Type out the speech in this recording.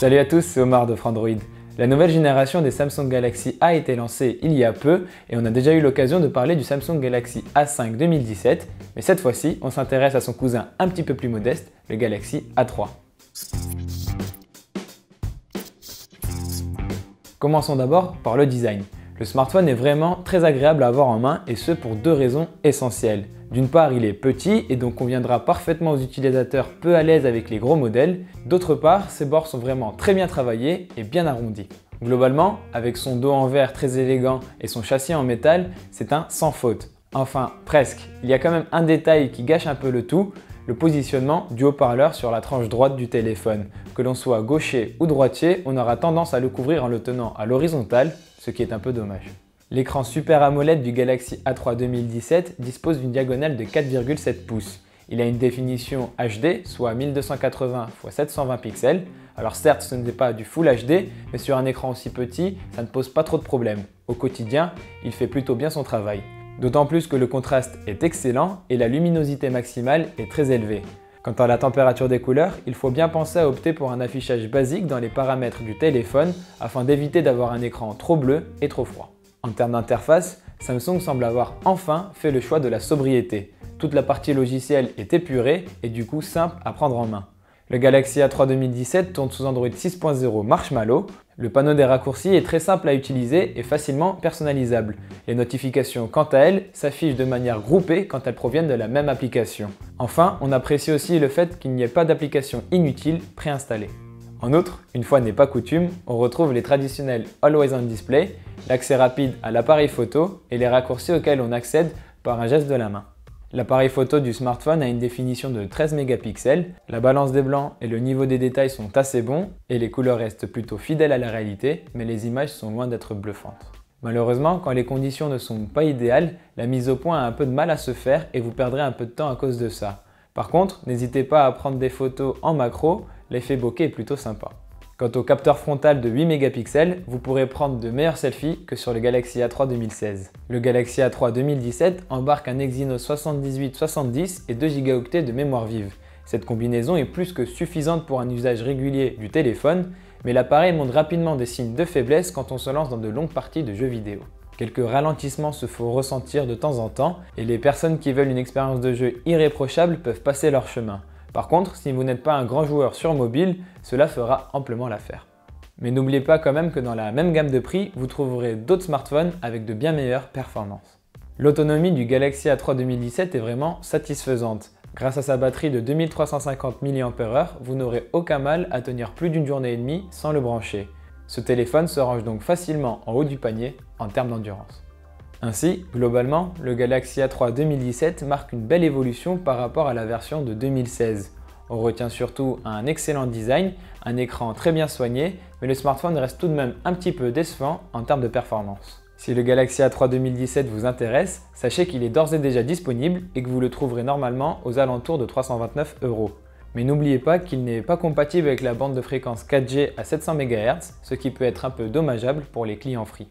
Salut à tous, c'est Omar de Frandroid. La nouvelle génération des Samsung Galaxy A a été lancée il y a peu et on a déjà eu l'occasion de parler du Samsung Galaxy A5 2017, mais cette fois-ci, on s'intéresse à son cousin un petit peu plus modeste, le Galaxy A3. Commençons d'abord par le design. Le smartphone est vraiment très agréable à avoir en main et ce pour deux raisons essentielles. D'une part, il est petit et donc conviendra parfaitement aux utilisateurs peu à l'aise avec les gros modèles. D'autre part, ses bords sont vraiment très bien travaillés et bien arrondis. Globalement, avec son dos en verre très élégant et son châssis en métal, c'est un sans faute. Enfin, presque. Il y a quand même un détail qui gâche un peu le tout, le positionnement du haut-parleur sur la tranche droite du téléphone. Que l'on soit gaucher ou droitier, on aura tendance à le couvrir en le tenant à l'horizontale, ce qui est un peu dommage. L'écran Super AMOLED du Galaxy A3 2017 dispose d'une diagonale de 4,7 pouces. Il a une définition HD, soit 1280 x 720 pixels. Alors certes, ce n'est pas du Full HD, mais sur un écran aussi petit, ça ne pose pas trop de problèmes. Au quotidien, il fait plutôt bien son travail. D'autant plus que le contraste est excellent et la luminosité maximale est très élevée. Quant à la température des couleurs, il faut bien penser à opter pour un affichage basique dans les paramètres du téléphone afin d'éviter d'avoir un écran trop bleu et trop froid. En termes d'interface, Samsung semble avoir enfin fait le choix de la sobriété. Toute la partie logicielle est épurée et du coup simple à prendre en main. Le Galaxy A3 2017 tourne sous Android 6.0 Marshmallow. Le panneau des raccourcis est très simple à utiliser et facilement personnalisable. Les notifications, quant à elles, s'affichent de manière groupée quand elles proviennent de la même application. Enfin, on apprécie aussi le fait qu'il n'y ait pas d'application inutile préinstallée. En outre, une fois n'est pas coutume, on retrouve les traditionnels Always On Display, l'accès rapide à l'appareil photo et les raccourcis auxquels on accède par un geste de la main. L'appareil photo du smartphone a une définition de 13 mégapixels, la balance des blancs et le niveau des détails sont assez bons et les couleurs restent plutôt fidèles à la réalité, mais les images sont loin d'être bluffantes. Malheureusement, quand les conditions ne sont pas idéales, la mise au point a un peu de mal à se faire et vous perdrez un peu de temps à cause de ça. Par contre, n'hésitez pas à prendre des photos en macro, l'effet bokeh est plutôt sympa. Quant au capteur frontal de 8 mégapixels, vous pourrez prendre de meilleurs selfies que sur le Galaxy A3 2016. Le Galaxy A3 2017 embarque un Exynos 7870 et 2 Go de mémoire vive. Cette combinaison est plus que suffisante pour un usage régulier du téléphone, mais l'appareil montre rapidement des signes de faiblesse quand on se lance dans de longues parties de jeux vidéo. Quelques ralentissements se font ressentir de temps en temps et les personnes qui veulent une expérience de jeu irréprochable peuvent passer leur chemin. Par contre, si vous n'êtes pas un grand joueur sur mobile, cela fera amplement l'affaire. Mais n'oubliez pas quand même que dans la même gamme de prix, vous trouverez d'autres smartphones avec de bien meilleures performances. L'autonomie du Galaxy A3 2017 est vraiment satisfaisante. Grâce à sa batterie de 2350 mAh, vous n'aurez aucun mal à tenir plus d'une journée et demie sans le brancher. Ce téléphone se range donc facilement en haut du panier en termes d'endurance. Ainsi, globalement, le Galaxy A3 2017 marque une belle évolution par rapport à la version de 2016. On retient surtout un excellent design, un écran très bien soigné, mais le smartphone reste tout de même un petit peu décevant en termes de performance. Si le Galaxy A3 2017 vous intéresse, sachez qu'il est d'ores et déjà disponible et que vous le trouverez normalement aux alentours de 329 €. Mais n'oubliez pas qu'il n'est pas compatible avec la bande de fréquence 4G à 700 MHz, ce qui peut être un peu dommageable pour les clients Free.